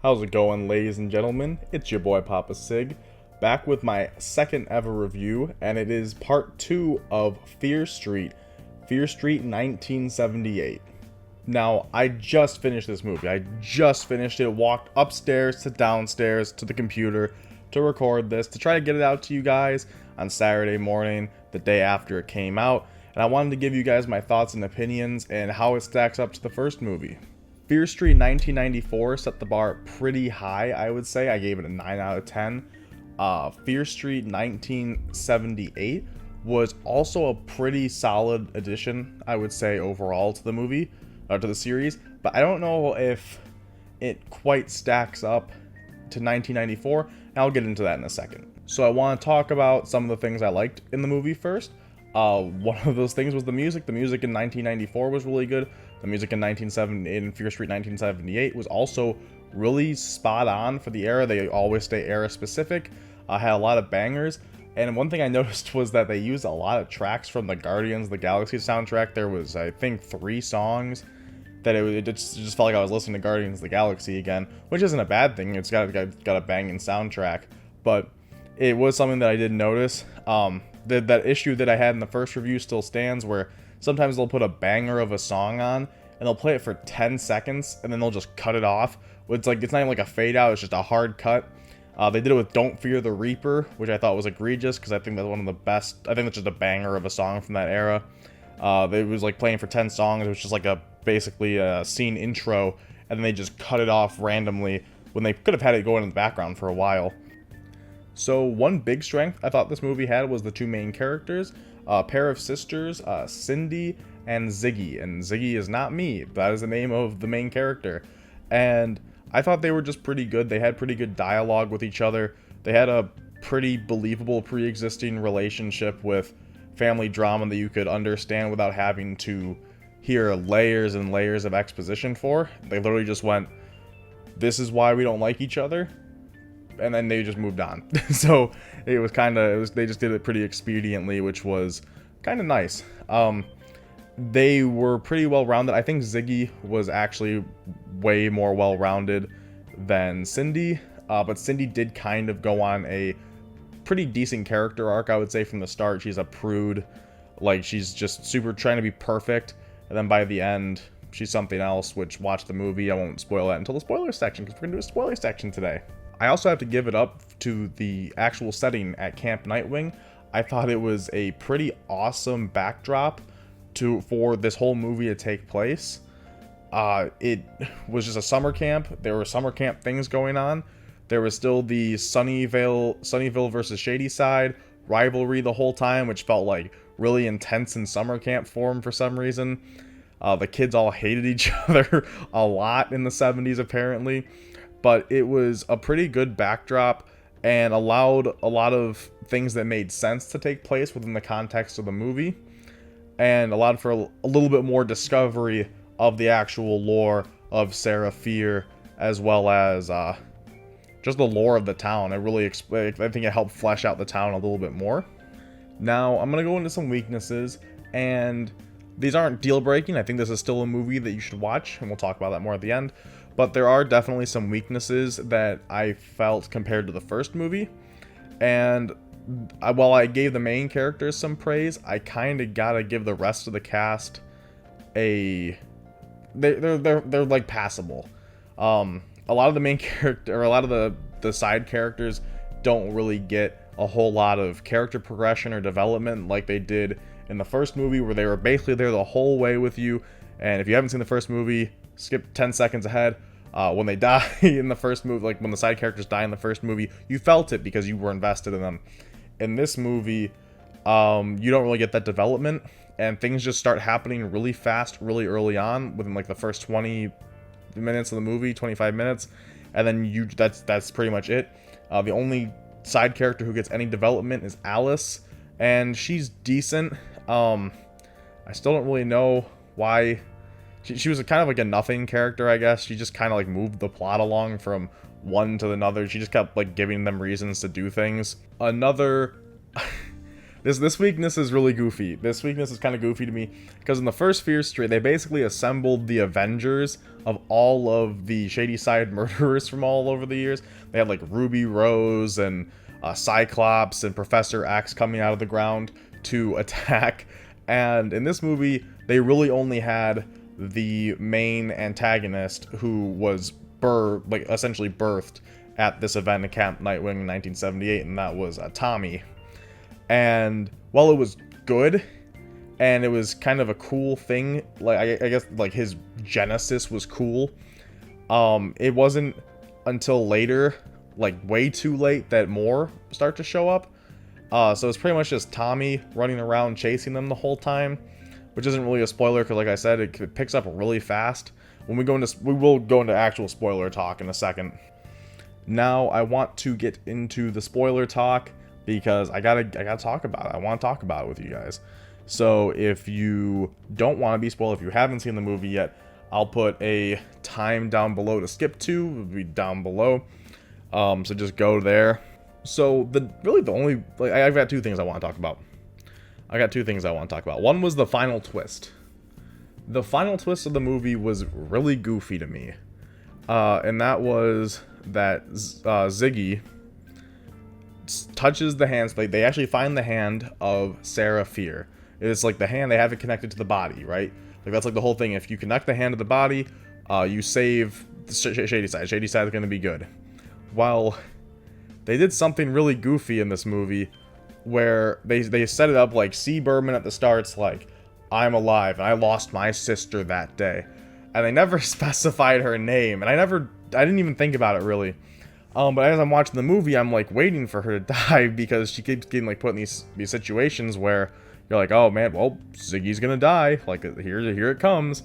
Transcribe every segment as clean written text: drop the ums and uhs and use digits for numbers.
How's it going, ladies and gentlemen? It's your boy PapaSig, back with my second ever review, and it is part 2 of Fear Street 1978. Now, I just finished this movie. I just finished it, walked upstairs to downstairs to the computer to record this, to try to get it out to you guys on Saturday morning, the day after it came out, and I wanted to give you guys my thoughts and opinions and how it stacks up to the first movie. Fear Street 1994 set the bar pretty high, I would say. I gave it a 9 out of 10. Fear Street 1978 was also a pretty solid addition, I would say, overall to the movie, or to the series. But I don't know if it quite stacks up to 1994, and I'll get into that in a second. So I want to talk about some of the things I liked in the movie first. One of those things was the music. The music in 1994 was really good. The music in Fear Street 1978 was also really spot on for the era. They always stay era specific. Had a lot of bangers. And one thing I noticed was that they used a lot of tracks from the Guardians of the Galaxy soundtrack. There was, I think, 3 songs that it just felt like I was listening to Guardians of the Galaxy again, which isn't a bad thing. It's got a banging soundtrack, but it was something that I did notice. That issue that I had in the first review still stands, where sometimes they'll put a banger of a song on and they'll play it for 10 seconds and then they'll just cut it off. It's not even like a fade out, it's just a hard cut. They did it with Don't Fear the Reaper, which I thought was egregious because I think that's one of the best. I think that's just a banger of a song from that era. It was like playing for 10 songs. It was just like basically a scene intro, and then they just cut it off randomly when they could have had it going in the background for a while. So one big strength I thought this movie had was the 2 main characters, a pair of sisters, Cindy and Ziggy. And Ziggy is not me. That is the name of the main character. And I thought they were just pretty good. They had pretty good dialogue with each other. They had a pretty believable pre-existing relationship with family drama that you could understand without having to hear layers and layers of exposition for. They literally just went, this is why we don't like each other, and then they just moved on. So it was they just did it pretty expediently, which was kind of nice. They were pretty well rounded. I think Ziggy was actually way more well rounded than Cindy, but Cindy did kind of go on a pretty decent character arc, I would say, from the start. She's a prude, like she's just super trying to be perfect, and then by the end she's something else, which, watch the movie. I won't spoil that until the spoiler section, because we're gonna do a spoiler section today. I also have to give it up to the actual setting at Camp Nightwing. I thought it was a pretty awesome backdrop for this whole movie to take place. It was just a summer camp. There were summer camp things going on. There was still the Sunnyvale versus Shadyside rivalry the whole time, which felt like really intense in summer camp form for some reason. The kids all hated each other a lot in the 70s, apparently. But it was a pretty good backdrop and allowed a lot of things that made sense to take place within the context of the movie, and allowed for a little bit more discovery of the actual lore of Sarah Fear, as well as just the lore of the town. I think it helped flesh out the town a little bit more. Now, I'm going to go into some weaknesses, and these aren't deal-breaking. I think this is still a movie that you should watch, and we'll talk about that more at the end. But there are definitely some weaknesses that I felt compared to the first movie. And while I gave the main characters some praise, I kind of gotta give the rest of the cast they're like passable. A lot of the main character, or a lot of the side characters, don't really get a whole lot of character progression or development like they did in the first movie, where they were basically there the whole way with you. And if you haven't seen the first movie, skip 10 seconds ahead. When they die in the first movie, like when the side characters die in the first movie, you felt it because you were invested in them. In this movie, you don't really get that development, and things just start happening really fast, really early on, within like the first 20 minutes of the movie, 25 minutes, and then that's pretty much it. The only side character who gets any development is Alice, and she's decent. I still don't really know why. She was kind of like a nothing character, I guess. She just kind of like moved the plot along from one to another. She just kept like giving them reasons to do things. Another This weakness is really goofy. This weakness is kind of goofy to me because in the first Fear Street, they basically assembled the Avengers of all of the Shady Side murderers from all over the years. They had like Ruby Rose and Cyclops and Professor X coming out of the ground to attack. And in this movie, they really only had the main antagonist who was essentially birthed at this event at Camp Nightwing in 1978, and that was Tommy. And while it was good, and it was kind of a cool thing, like I guess like his genesis was cool, it wasn't until later, like way too late, that more start to show up. So it's pretty much just Tommy running around chasing them the whole time, which isn't really a spoiler because, like I said, it picks up really fast. We will go into actual spoiler talk in a second. Now I want to get into the spoiler talk because I gotta talk about it. I want to talk about it with you guys. So if you don't want to be spoiled, if you haven't seen the movie yet, I'll put a time down below to skip to. It'll be down below. So just go there. So I've got two things I want to talk about. One was the final twist. The final twist of the movie was really goofy to me. And that was that Ziggy touches the hands. They actually find the hand of Sarah Fear. It's like the hand, they have it connected to the body, right? Like that's like the whole thing. If you connect the hand to the body, you save the Shady Side. Shady Side is going to be good. Well, they did something really goofy in this movie where they set it up like C. Berman at the start's like, I'm alive and I lost my sister that day. And they never specified her name, and I didn't even think about it really. But as I'm watching the movie, I'm like waiting for her to die because she keeps getting like put in these situations where you're like, oh man, well, Ziggy's gonna die. Like here it comes.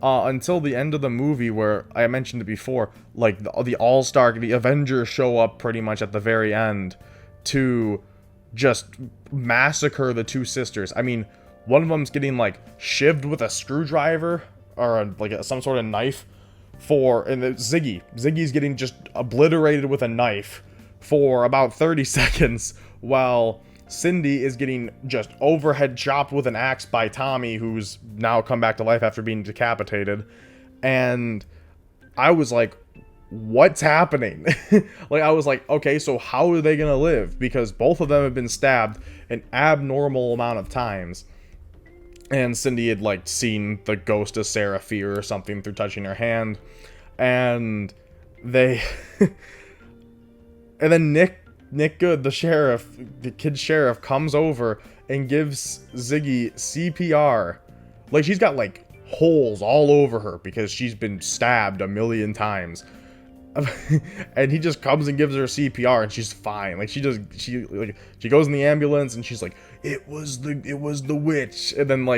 Until the end of the movie where I mentioned it before, like the All-Star, the Avengers show up pretty much at the very end to just massacre the two sisters. I mean, one of them's getting like shivved with a screwdriver or some sort of knife and Ziggy's getting just obliterated with a knife for about 30 seconds while Cindy is getting just overhead chopped with an axe by Tommy, who's now come back to life after being decapitated. And I was like, what's happening? Like, I was like, okay, so how are they gonna live? Because both of them have been stabbed an abnormal amount of times. And Cindy had like seen the ghost of Sarah Fear or something through touching her hand. And they and then Nick Good, the kid sheriff, comes over and gives Ziggy CPR. Like, she's got like holes all over her because she's been stabbed a million times. And he just comes and gives her CPR and she's fine. Like, she goes in the ambulance and she's like, it was the witch. And then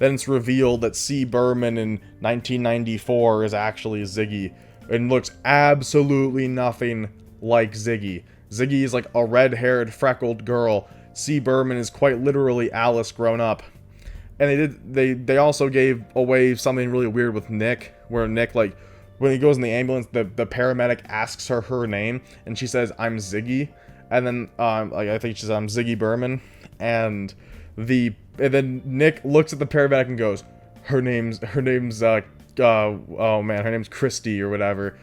it's revealed that C. Berman in 1994 is actually Ziggy and looks absolutely nothing like Ziggy. Ziggy is like a red-haired, freckled girl. C. Berman is quite literally Alice grown up. And they also gave away something really weird with Nick, where Nick, like, when he goes in the ambulance, the paramedic asks her name, and she says, I'm Ziggy. And then, I think she says, I'm Ziggy Berman. And then Nick looks at the paramedic and goes, her name's Christy or whatever.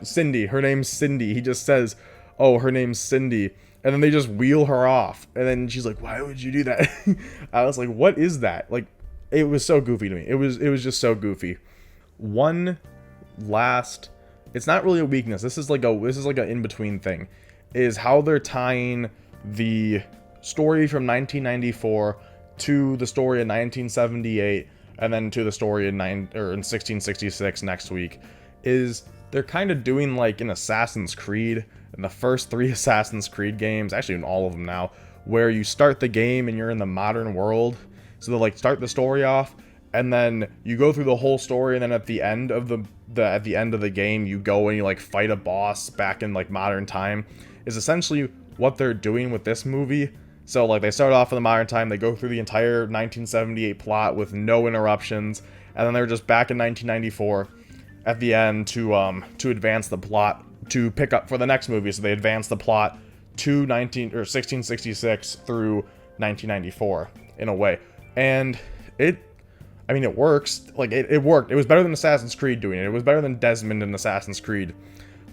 Cindy, her name's Cindy. He just says, oh, her name's Cindy. And then they just wheel her off. And then she's like, why would you do that? I was like, what is that? Like, it was so goofy to me. It was just so goofy. It's not really a weakness. This is like an in-between thing, is how they're tying the story from 1994 to the story in 1978 and then to the story in 1666 next week. Is they're kind of doing like an Assassin's Creed in the first 3 Assassin's Creed games, actually in all of them now, where you start the game and you're in the modern world. So they'll like start the story off, and then you go through the whole story, and then at the end of the game, you go and you like fight a boss back in like modern time. Is essentially what they're doing with this movie. So like they start off in the modern time, they go through the entire 1978 plot with no interruptions, and then they're just back in 1994 at the end to advance the plot to pick up for the next movie. So they advance the plot to 1666 through 1994 in a way. And I mean, it works. Like, it worked. It was better than Assassin's Creed doing it. It was better than Desmond in Assassin's Creed.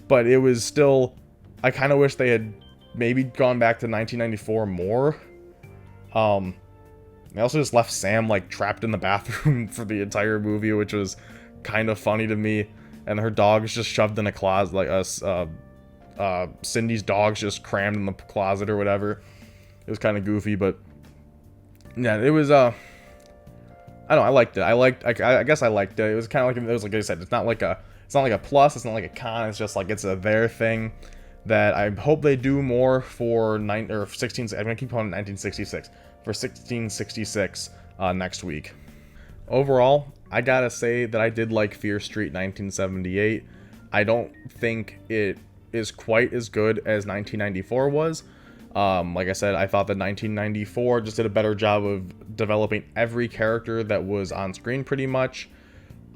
But it was still... I kind of wish they had maybe gone back to 1994 more. They also just left Sam, like, trapped in the bathroom for the entire movie, which was kind of funny to me. And her dog's just shoved in a closet, like, Cindy's dog's just crammed in the closet or whatever. It was kind of goofy, but... yeah, it was, I don't know, I liked it. I guess I liked it. It was kind of like, it was like I said, it's not like a plus, it's not like a con, it's just like, it's a their thing that I hope they do more for 16, I'm gonna keep calling it 1966, for 1666 next week. Overall, I gotta say that I did like Fear Street 1978. I don't think it is quite as good as 1994 was. Like I said, I thought that 1994 just did a better job of developing every character that was on screen pretty much,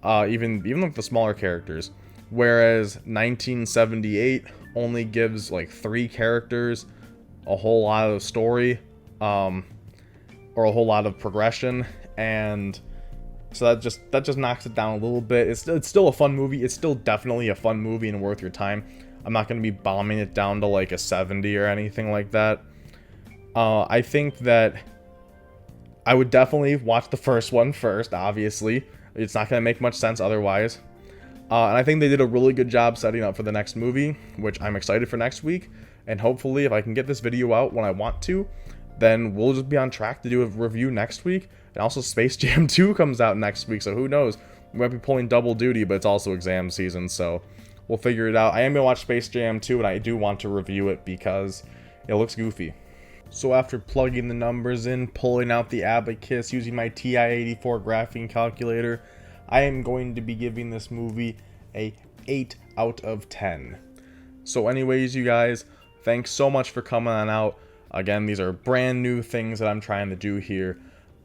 even like the smaller characters. Whereas 1978 only gives like 3 characters a whole lot of story, or a whole lot of progression, and so that just knocks it down a little bit. It's still a fun movie. It's still definitely a fun movie and worth your time. I'm not going to be bombing it down to like a 70 or anything like that. I think that I would definitely watch the first one first, obviously. It's not going to make much sense otherwise. And I think they did a really good job setting up for the next movie, which I'm excited for next week. And hopefully, if I can get this video out when I want to, then we'll just be on track to do a review next week. And also, Space Jam 2 comes out next week, so who knows? We might be pulling double duty, but it's also exam season, so we'll figure it out. I am going to watch Space Jam 2, and I do want to review it because it looks goofy. So after plugging the numbers in, pulling out the abacus, using my TI-84 graphing calculator, I am going to be giving this movie a 8 out of 10. So anyways, you guys, thanks so much for coming on out. Again, these are brand new things that I'm trying to do here.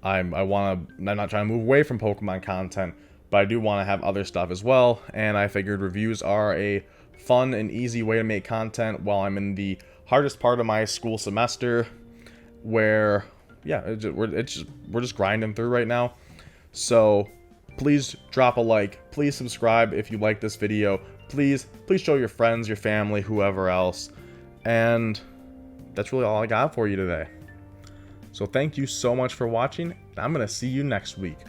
I'm not trying to move away from Pokemon content, but I do want to have other stuff as well, and I figured reviews are a fun and easy way to make content while I'm in the hardest part of my school semester, where, yeah, we're just grinding through right now. So please drop a like, please subscribe if you like this video, please show your friends, your family, whoever else, and that's really all I got for you today. So thank you so much for watching, and I'm going to see you next week.